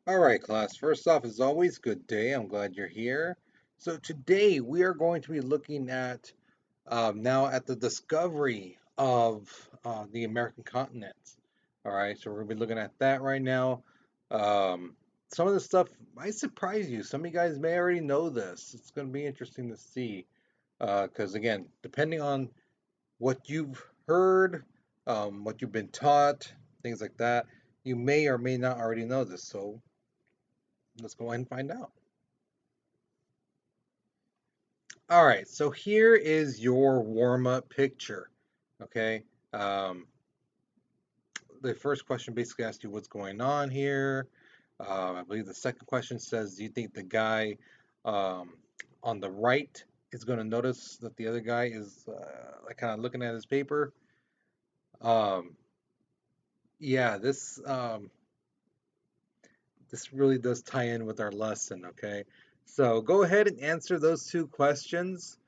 All right, class. First off, as always, good day. I'm glad you're here. So today we are going to be looking at now at the discovery of the American continent. All right, so we're gonna be looking at that right now. Um, some of the stuff might surprise you. Some of you guys may already know this. It's gonna be interesting to see because again, depending on what you've heard, what you've been taught, things like that, you may or may not already know this. So let's go ahead and find out. All right, so here is your warm-up picture. Okay, um, the first question basically asks you what's going on here. I believe the second question says, do you think the guy um, on the right is going to notice that the other guy is like kind of looking at his paper? Um, yeah, this really does tie in with our lesson. Okay, so go ahead and answer those two questions.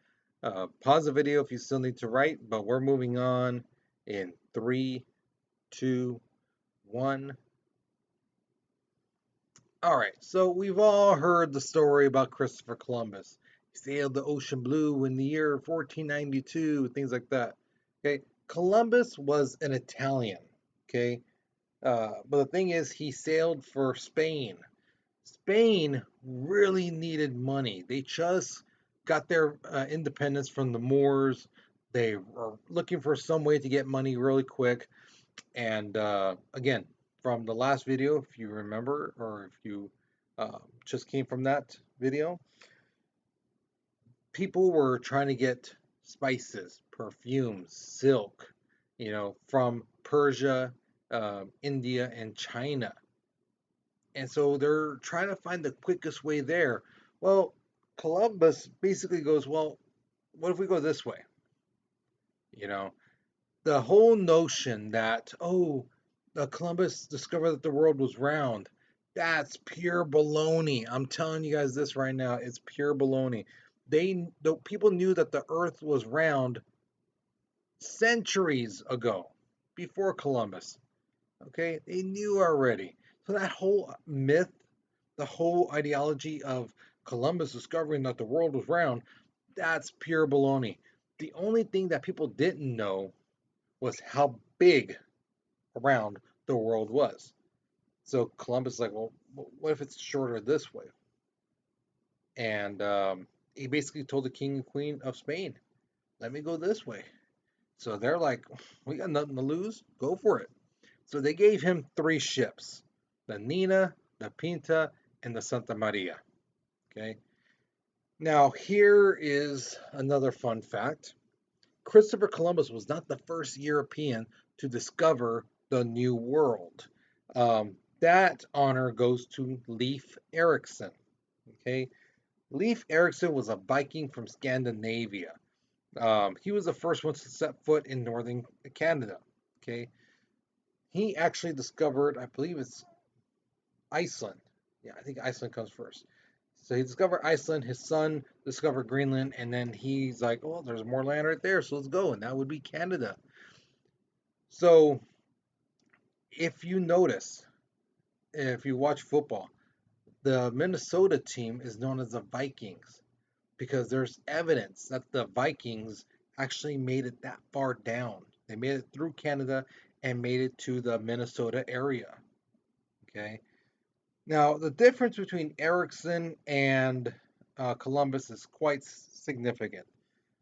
Pause the video if you still need to write, but we're moving on in three, two, one. All right, so we've all heard the story about Christopher Columbus. He sailed the ocean blue in the year 1492, things like that. Okay, Columbus was an Italian. Okay, but the thing is, he sailed for Spain. Spain really needed money. They just got their independence from the Moors. They were looking for some way to get money really quick. And again, from the last video, if you remember, or if you just came from that video, people were trying to get spices, perfumes, silk, from Persia, India, and China. And so they're trying to find the quickest way there. Well, Columbus basically goes, well, what if we go this way? You know, the whole notion that, oh, Columbus discovered that the world was round, that's pure baloney. I'm telling you guys this right now, it's pure baloney. The people knew that the earth was round centuries ago, before Columbus. Okay, they knew already. So that whole myth, the whole ideology of Columbus discovering that the world was round, that's pure baloney. The only thing that people didn't know was how big around the world was. So Columbus is like, well, what if it's shorter this way? And he basically told the king and queen of Spain, let me go this way. So they're like, we got nothing to lose, go for it. So they gave him three ships, the Nina, the Pinta, and the Santa Maria. Okay. Now, here is another fun fact. Christopher Columbus was not the first European to discover the New World. That honor goes to Leif Erikson. Okay, Leif Erikson was a Viking from Scandinavia. He was the first one to set foot in northern Canada. Okay, he actually discovered, I believe it's Iceland. Yeah, I think Iceland comes first. So he discovered Iceland, his son discovered Greenland, and then he's like, oh, there's more land right there, so let's go. And that would be Canada. So if you notice, if you watch football, the Minnesota team is known as the Vikings because there's evidence that the Vikings actually made it that far down. They made it through Canada and made it to the Minnesota area. Okay. Now, the difference between Erickson and Columbus is quite significant.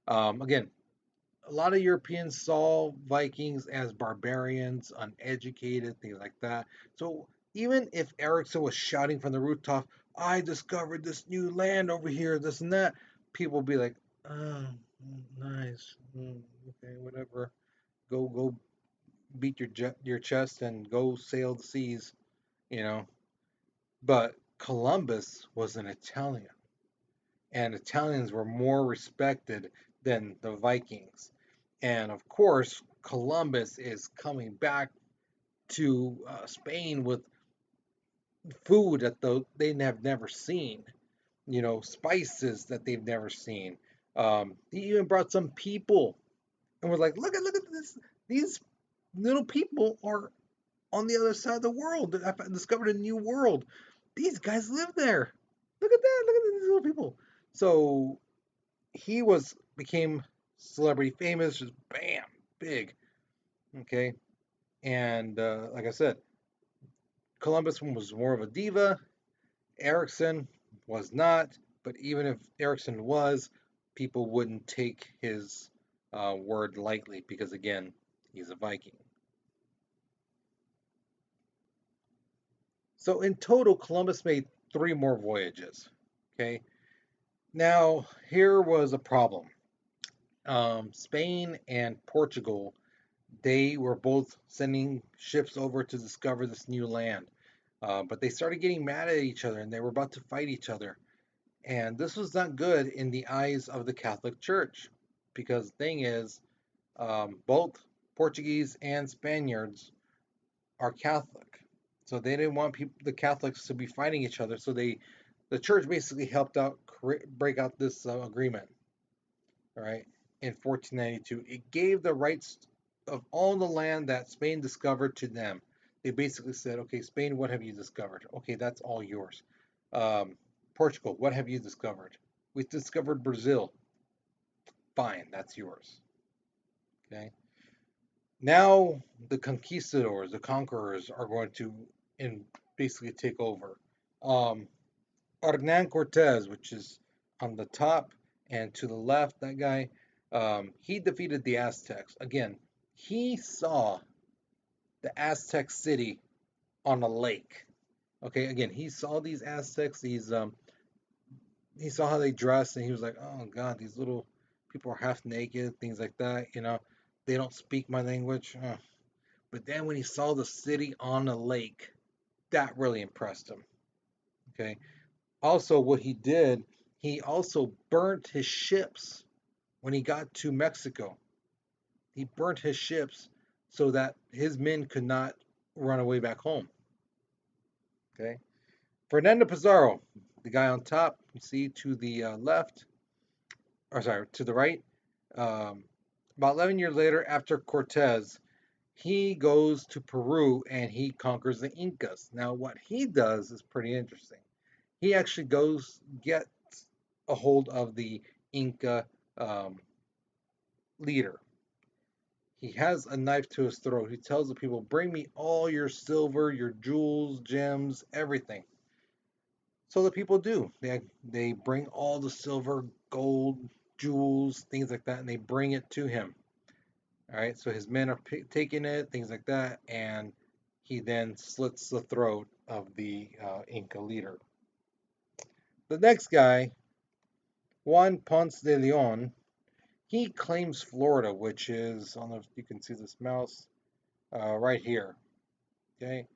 Again, a lot of Europeans saw Vikings as barbarians, uneducated, things like that. So even if Erickson was shouting from the rooftop, I discovered this new land over here, this and that, people would be like, oh, nice. Okay, whatever. Go beat your chest and go sail the seas, you know. But Columbus was an Italian, and Italians were more respected than the Vikings. And of course, Columbus is coming back to Spain with food that they have never seen, spices that they've never seen. He even brought some people, and we're like, look at this. These little people are on the other side of the world. I discovered a new world. these guys live there. Look at that. Look at these little people. So he became celebrity famous, just bam, big. Okay, and like I said, Columbus was more of a diva. Erickson was not, but even if Erickson was, people wouldn't take his word lightly because again, he's a Viking. So in total, Columbus made three more voyages. Okay, now here was a problem. Spain and Portugal, they were both sending ships over to discover this new land. But they started getting mad at each other and they were about to fight each other. And this was not good in the eyes of the Catholic Church because the thing is, both Portuguese and Spaniards are Catholic. So they didn't want the Catholics to be fighting each other. So the church basically helped out break out this agreement, all right, in 1492. It gave the rights of all the land that Spain discovered to them. They basically said, okay, Spain, what have you discovered? Okay, that's all yours. Um, Portugal, what have you discovered? We discovered Brazil. Fine, that's yours. Okay. Now the conquistadors, the conquerors, are going to in basically take over. Um, Hernan Cortez, which is on the top and to the left, that guy, he defeated the Aztecs. Again, he saw the Aztec city on a lake. Okay, again, he saw these Aztecs, he saw how they dressed, and he was like, "Oh God, these little people are half naked, things like that. They don't speak my language." But then when he saw the city on a lake, that really impressed him. Okay. Also, what he did, he also burnt his ships when he got to Mexico. He burnt his ships so that his men could not run away back home. Okay. Fernando Pizarro, the guy on top, you see to the left, or sorry, to the right. Um, about 11 years later, after Cortez, he goes to Peru and he conquers the Incas. Now, what he does is pretty interesting. He actually gets a hold of the Inca um, leader. He has a knife to his throat. He tells the people, "Bring me all your silver, your jewels, gems, everything." So the people do. They bring all the silver, gold, jewels, things like that, and they bring it to him. All right. So his men are taking it, things like that, and he then slits the throat of the Inca leader. The next guy, Juan Ponce de Leon, he claims Florida, which is, I don't know if you can see this mouse right here. Okay.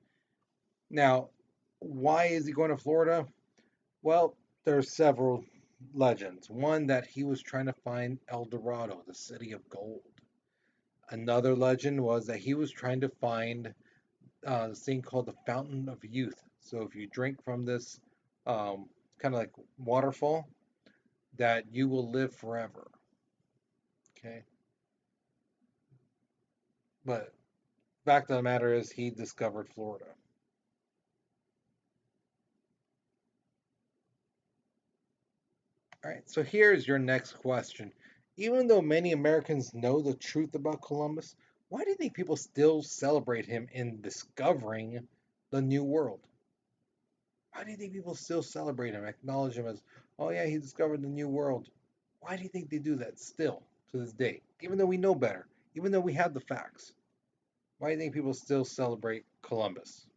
Now, why is he going to Florida? Well, there's several legends. One that he was trying to find El Dorado, the city of gold. Another legend was that he was trying to find this thing called the Fountain of Youth. So if you drink from this kind of like waterfall, that you will live forever. Okay. But fact of the matter is, he discovered Florida. All right, so here's your next question. Even though many Americans know the truth about Columbus, why do you think people still celebrate him in discovering the New World? Why do you think people still celebrate him, acknowledge him as, oh yeah, he discovered the New World? Why do you think they do that still to this day? Even though we know better, even though we have the facts, why do you think people still celebrate Columbus?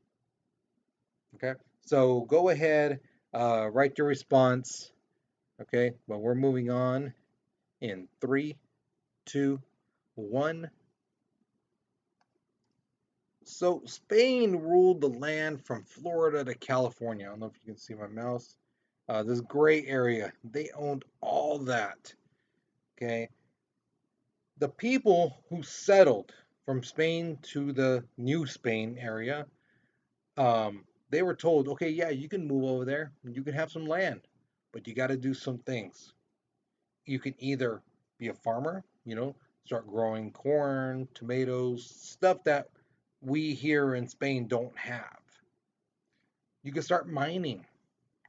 Okay, so go ahead, write your response. Okay, but we're moving on in three, two, one. So Spain ruled the land from Florida to California. I don't know if you can see my mouse. This gray area, they owned all that. Okay, the people who settled from Spain to the New Spain area, they were told, okay, yeah, you can move over there, you can have some land, but you got to do some things. You can either be a farmer, start growing corn, tomatoes, stuff that we here in Spain don't have. You can start mining,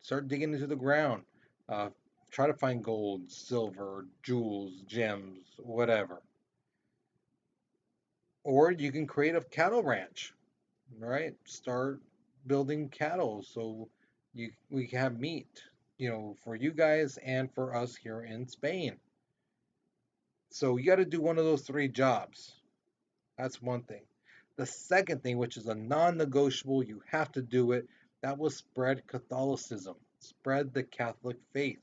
start digging into the ground, uh, try to find gold, silver, jewels, gems, whatever. Or you can create a cattle ranch, right? Start building cattle so we can have meat, for you guys and for us here in Spain. So you got to do one of those three jobs. That's one thing. The second thing, which is a non-negotiable, you have to do it. That was spread Catholicism, spread the Catholic faith.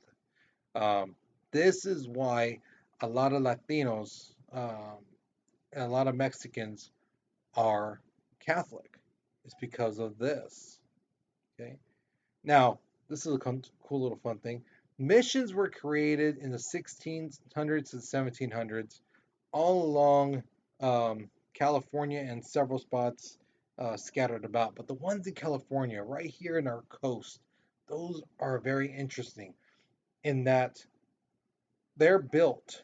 Um, this is why a lot of Latinos and a lot of Mexicans are Catholic. It's because of this. Okay. Now, this is a cool little fun thing. Missions were created in the 1600s and 1700s all along California and several spots scattered about. But the ones in California, right here in our coast, those are very interesting in that they're built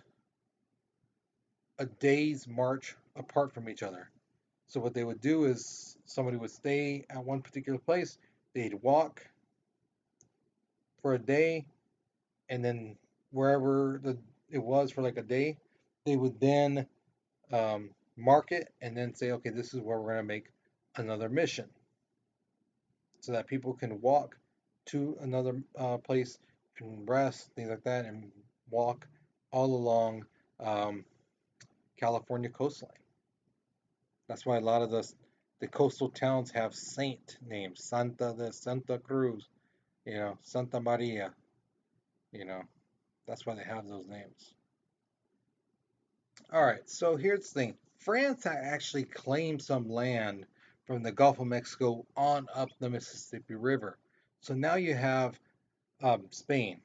a day's march apart from each other. So what they would do is somebody would stay at one particular place, they'd walk for a day, and then wherever it was for like a day, they would then mark it and then say, okay, this is where we're going to make another mission, so that people can walk to another place, can rest, things like that, and walk all along um, California coastline. That's why a lot of the coastal towns have saint names, Santa Cruz, Santa Maria, you know. That's why they have those names. All right, so here's the thing. France actually claimed some land from the Gulf of Mexico on up the Mississippi River. So now you have Spain,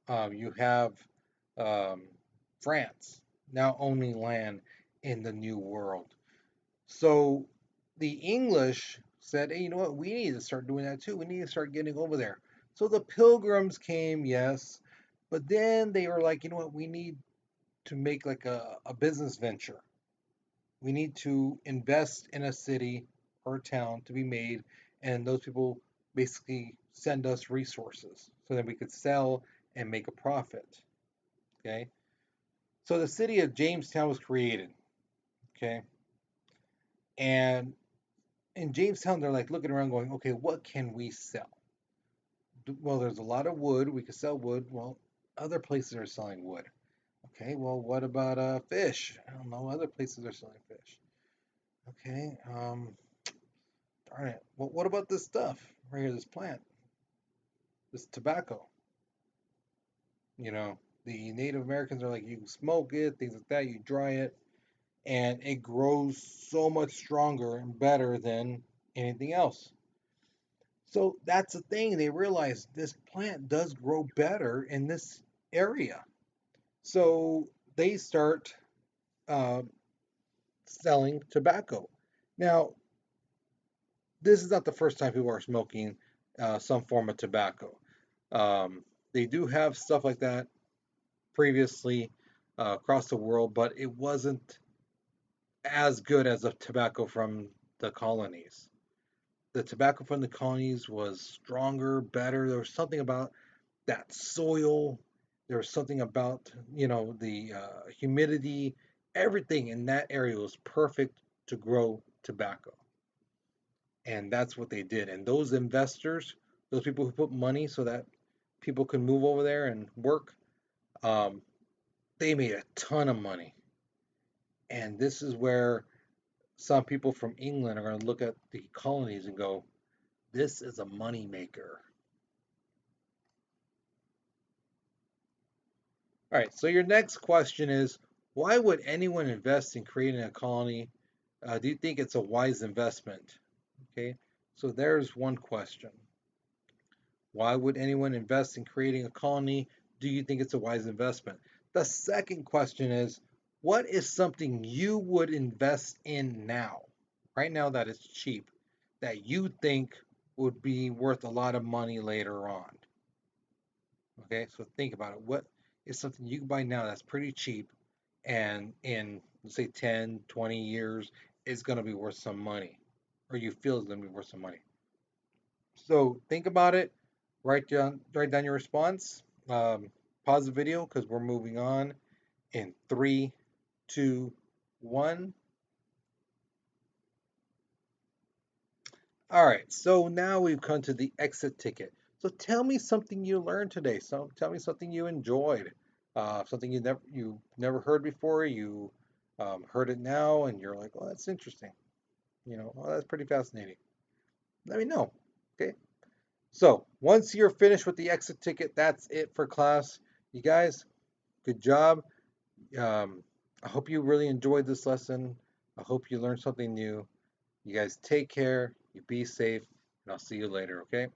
you have um, France now owning land in the New World. So the English said, hey, you know what? We need to start doing that too. We need to start getting over there. So the pilgrims came, yes, but then they were like, you know what? We need to make like a business venture. We need to invest in a city or a town to be made, and those people basically send us resources so that we could sell and make a profit. Okay. So the city of Jamestown was created. Okay. And in Jamestown, they're like looking around going, okay, what can we sell? Well, there's a lot of wood. We could sell wood. Well, other places are selling wood. Okay, well, what about fish? I don't know. Other places are selling fish. Okay, darn it. Well, what about this stuff right here, this plant, this tobacco? You know, the Native Americans are like, you smoke it, things like that, you dry it, and it grows so much stronger and better than anything else. So that's the thing. They realize this plant does grow better in this area. So they start uh, selling tobacco. Now, this is not the first time people are smoking some form of tobacco. Um, they do have stuff like that previously across the world, but it wasn't as good as the tobacco from the colonies. The tobacco from the colonies was stronger, better. There was something about that soil. There was something about, the humidity. Everything in that area was perfect to grow tobacco. And that's what they did. And those investors, those people who put money so that people could move over there and work, um, they made a ton of money. And this is where some people from England are going to look at the colonies and go, this is a money maker. All right, so your next question is, why would anyone invest in creating a colony? Do you think it's a wise investment? Okay, so there's one question. Why would anyone invest in creating a colony? Do you think it's a wise investment? The second question is, what is something you would invest in now, right now that is cheap, that you think would be worth a lot of money later on? Okay, so think about it. What is something you can buy now that's pretty cheap and in, let's say, 10, 20 years is going to be worth some money, or you feel is going to be worth some money? So think about it. Write down your response. Um, Pause the video because we're moving on in three, two, one. All right. So now we've come to the exit ticket. So tell me something you learned today. So tell me something you enjoyed. Something you never heard before. You heard it now, and you're like, "Oh, that's interesting." "Oh, that's pretty fascinating." Let me know. Okay. So once you're finished with the exit ticket, that's it for class. You guys, good job. Um, I hope you really enjoyed this lesson. I hope you learned something new. You guys take care. You be safe, and I'll see you later. Okay.